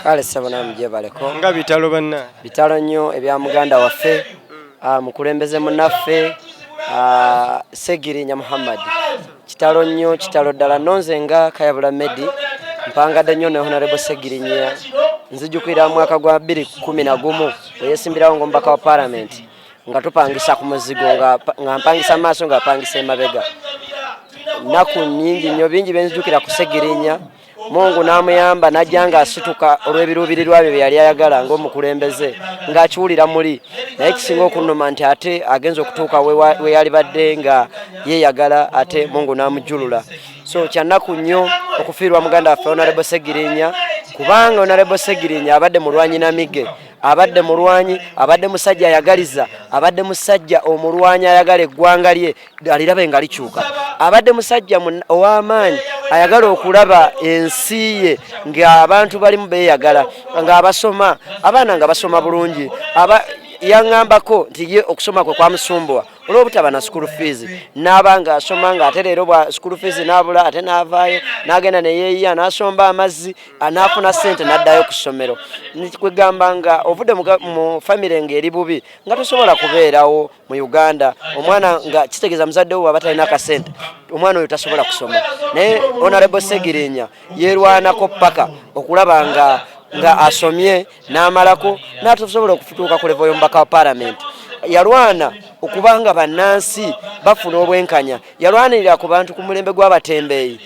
Kale sabona mje baleko. Nga bitalo banna. Bitalo nnyo ebya muganda waffe. Mukulembeze munaffe Segirinya Muhammad. Kitalo nnyo, kitalo ddala nonze nga Kayabula Medi. Mpanga nnyo ne Honorable Segirinya. Nzijukira mwaka gwa 2011 yesimbirawo ngombaka wa parliament. Nga tupangisa ku muzigo nga mpangisa maaso nga pangisa emabega. Naku nyingi nnyo bingi benzijukira ku Segirinya. Mungu namuyamba najjanga asituka olwebirubirirwa bye yali ayagala ng'omukulembeze ng'akiwulira muli naye kisinga okunnuma nti ate agenza okutuuka we yali badde nga yeeyagala ate Mungu namujjulula. So kyannaku nnyo okufiirwa muganda waffe Honorable Segirinya kubanga Honorable Segirinya abadde mulwanyi na mige, abadde mulwanyi, abadde musajja ayagaliza, abadde musajja omulwanyi ayagala eggwanga lye alirabe nga likyuka, abadde musajja ow'amaanyi ayagala okulaba ensi ye ng'abantu balimu beeyagala, ng'abasoma abaana nga basoma bulungi. Yaŋŋambako nti ye okusoma kwe kwamusumbuwa olw'obutaba na school fees n'abanga asoma nga ate leero bwa school fees n'abula ate n'avaayo n'agenda ne yeeyiya n'asomba amazzi n'afuna ssente n'addayo ku ssomero. Kwegamba nga ovudde mu famire ng'eri bubi nga tosobola kubeerawo mu Uganda, omwana nga kitegeeza muzadde wo aba talina akasente, omwana oyo tasobola kusoma. Naye Honorable Segirinya yeerwanako paka okulaba nga asomye n'amalako n'atusobola okutuuka ku level y'omubaka wa parliament. Yalwana okubanga bannansi bafuna obwenkanya, yalwanirira ku bantu ku mulembe gw'abatembeeyi.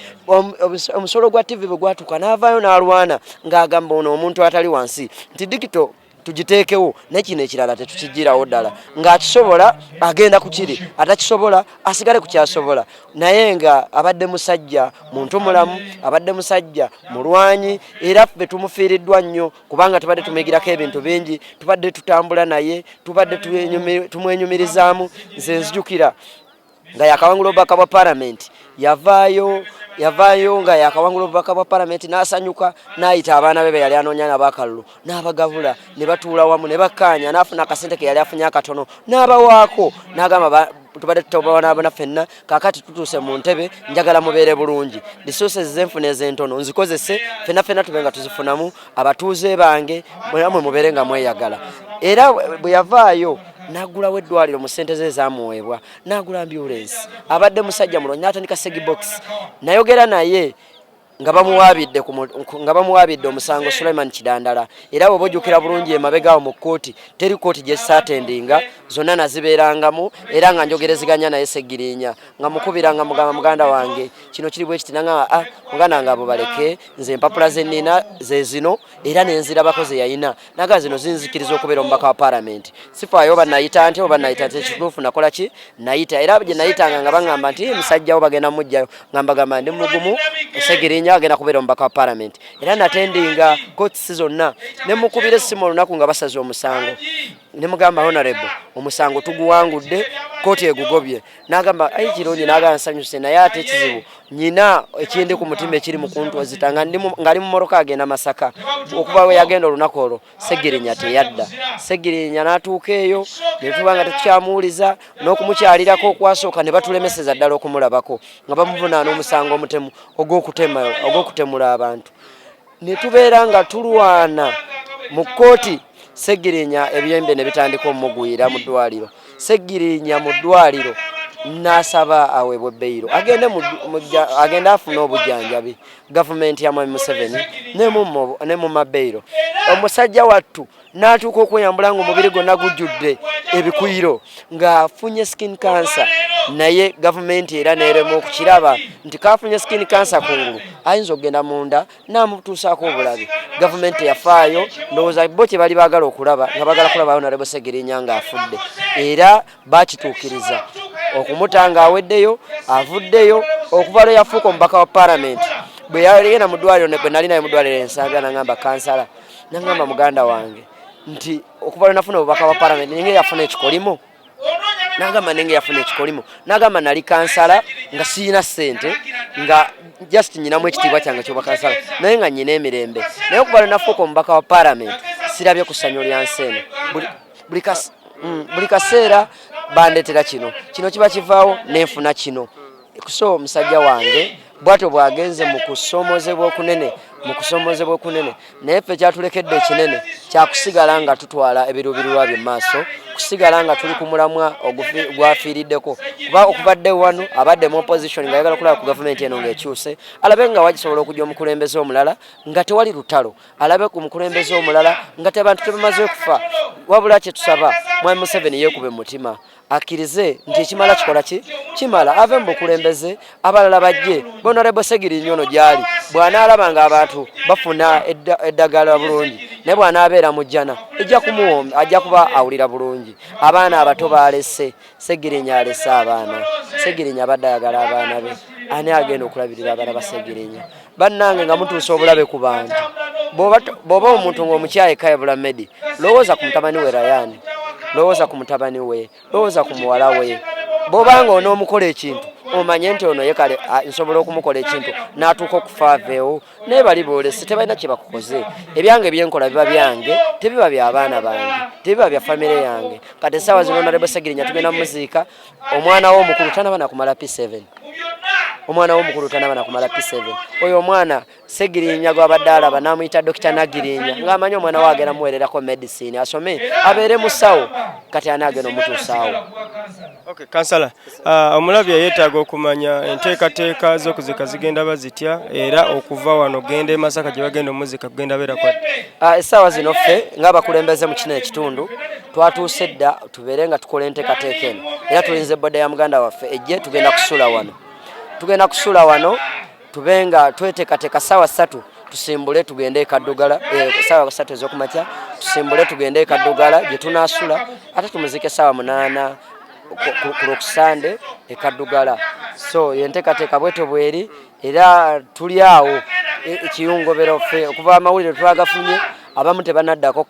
Omusolo gwa TV bwe gwatuuka n'avaayo n'alwana ng'agamba ono omuntu atali wansi nti dikito tugiteekewo nekino ekirala tetukigirawo ddala, ng'akisobola agenda ku kiri, atakisobola asigale ku kyasobola. Naye nga abadde musajja muntu mulamu, abadde musajja mulwanyi, era ffe tumufiiriddwa nnyo kubanga tubadde tumuyigirako ebintu bingi, tubadde tutambula naye, tubadde tumwenyumirizaamu. Nze nzijukira nga yakawangula obubaka bwa parliament yavaayo nga yakawangula obubaka bwa parliament n'asanyuka n'ayita abaana be yali anoonya n'abakalulu n'abagabula ne batuula wamu ne bakkaanya n'afuna akasente ke yali afunye akatono n'abawaako n'agamba tubadde tutabonaabona ffenna kaakati tutuuse mu ntebe njagala mubeere bulungi, resources zenfuna ez'entono nzikozese ffenna tube nga tuzifunamu abatuuze bange mwe mubeere nga mweyagala. Era bwe yavaayo n'agulawo eddwaliro mu ssente ze ezaamuweebwa, n'agula ambulance. Abadde musajja mulonyi n'atandika Segi box. Nayogera naye nga bamuwaabidde omusango Sulaiman Kidandala, era bwe bojjukira bulungi emabegaawo mu kkooti teri kkooti gye saatendinga, zonna nazibeerangamu, era nga njogereziganya naye Segirinya nga mukubiranga muganda wange kino kiri bwe kiti nanga muganda nga abo baleke nze empapula ze nnina ze zino era nenzirabako ze yayina naga zino zinzikiriza okubeera omubaka wa parliament. Sifaayo oba nayita nti oba nayita nti ekituufu nakola ki nayita, era gye nayitanga nga baŋŋamba nti musajjawo bagenda mujjayo nga mbagamba ndi mugumu Segirinya agenda kubeera omubaka wa parliament. Era natendinga kkooti zonna ne mukubira essimu olunaku nga basaze omusango ne mugamba Honorable omusango tuguwangudde kkooti egugobye. N'agamba ayi kirungi, n'agamba nsanyuse naye ate ekizibu nyina ekindi ku mutima ekiri mu kuntwazita ng'ali mu mmotoka agenda Masaka. Okuva we yagenda olunaku olwo Segirinya teyadda. Segirinya n'atuuka eyo ne tuba nga tukyamuwuliza n'okumukyalirako okwasooka ne batulemeseza ddala okumulabako nga bamuvunaana omusango omutemu ogw'okutemula abantu. Ne tubeera nga tulwana mu kkooti. Segirinya ebyembe ne bitandika omugwira mu ddwaliro. Segirinya mu ddwaliro n'asaba aweebwe beyiro agende afune obujjanjabi. Gavumenti ya Mwami Museveni ne mu mabeyiro. Omusajja wattu n'atuuka okweyambula ng'omubiri gwonna gujjudde ebikuyiro ng'afunye skin cancer, naye gavumenti era n'erema okukiraba nti kafunye skin cancer kungulu ayinza okugenda munda n'amutuusaako obulabe. Gavumenti yafaayo, ndowooza bo kye bali baagala okulaba nga baagala kulaba Honorable Segirinya ng'afudde, era bakituukiriza okumuta ng'aweddeyo, avuddeyo okuva lwe yafuuka omubaka wa parliament. Bwe yagenda mu ddwaliro bwe nali naye mu ddwaliro ensambya n'angamba kansala, n'angamba muganda wange nti okuva lwe nafuna obubaka wa parliament ninga yafuna ekikolimo, n'agamba ninga yafuna ekikolimo, n'agamba nali kansala nga siyina ssente nga just nyinamu ekitiibwa kyange ky'obwakansala naye nga nyina emirembe, naye okuva lwe nafuuka omubaka wa parliament sirabye ku ssanyu lya nsi eno. Buli kaseera bandetera kino kiba kivaawo nenfuna kino. So musajja wange bwato bwagenze mu kusoomozebwa okunene mu kusomozebwa kunene naye ffe kyatulekedde ekinene kyakusigala nga tutwala ebiruubirirwa bye maaso kusigala nga tuli ku mulamwa gwafiiriddeko kuba okubadde wano abadde mu opposition nga yagala kulaba ku gavumenti eno ng'ekyuse alabe nga wagisobola okujja omukulembeze omulala nga tewali lutalo alabe ku mukulembeze omulala nga tebantu tebamaze okufa wabula kyetusaba mwami Museveni yeekube mutima akkirize nti ekimala kikola kimala ave mu bukulembeze abalala bajje Honorable Segirinnya ono gyali bw'anaalaba nga abantu bafuna eddagala bulungi naye bw'anaabeera mu jjana ejja kumuwomba ajja kuba awulira bulungi abaana abato baalese Segirinnya alese abaana Segirinnya abadde ayagala abaana be ani agenda okulabirira abaana ba Segirinnya bannange nga mutuusa obulabe ku bantu bw'oba omuntu ng'omukyaye Kaya Bulamedi lowooza ku mutabani we Rayani lowooza ku mutabani we lowooza ku muwala we bw'obanga onoomukola ekintu omanye nti ono ye kale nsobola okumukola ekintu n'atuuka okufa aveewo naye bali boolesi tebalina kye bakukoze ebyange byenkola biba byange tebiba by'abaana bange tebiba bya famire yange kati essaawa zino Honorable Segirinnya tugenda muziika omwana we omukulu tanaba nakumala P7 omwana we omukulu tanaba nakumala P7 oyo omwana Segirinnya gw'abadde alaba n'amuyita Dr. Nagirinnya ng'amanyi omwana we agenda muweererako medicine asome abeere musawo kati ani agenda omutuusaawo. Okay, Kansala, omulabi yeetaaga okumanya enteekateeka z'okuzika zigenda bazitya era okuva wano genda e Masaka gye bagenda omuzika kugenda beera kwa essaawa zino ffe ng'abakulembeze mu kino ekitundu twatuuse dda tubeere nga tukola enteekateeka eno era tulinze bodda ya muganda waffe ejje tugenda kusula wano tube nga tweteekateeka ssaawa 3 tusimbule tugende Kaddugala ssaawa 3 ez'okumakya tusimbule tugende Kaddugala gye tunaasula ate tumuzike ssaawa 8 ku Lwokusande e Kaddugala so yenteekateeka bweto bweri era tuli awo ekiyungobero ffe okuva amawulire twagafunye abamu tebanaddako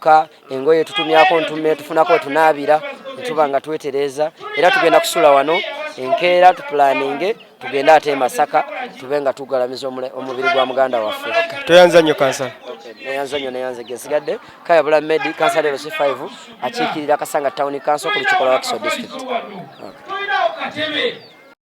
engoye tutumyako ntume tufunako tunaabira netuba nga twetereza era tugenda kusula wano enkeera tupulaninge tugenda ate Masaka tube nga tugalamiza omubiri gwa muganda waffe. Toyanza nnyo Kansala. neyanze gesigadde Kaya Bulamedi Kansala LC5 akiikirira Kasanga Town Council ku Lukiiko lwa Wakiso District.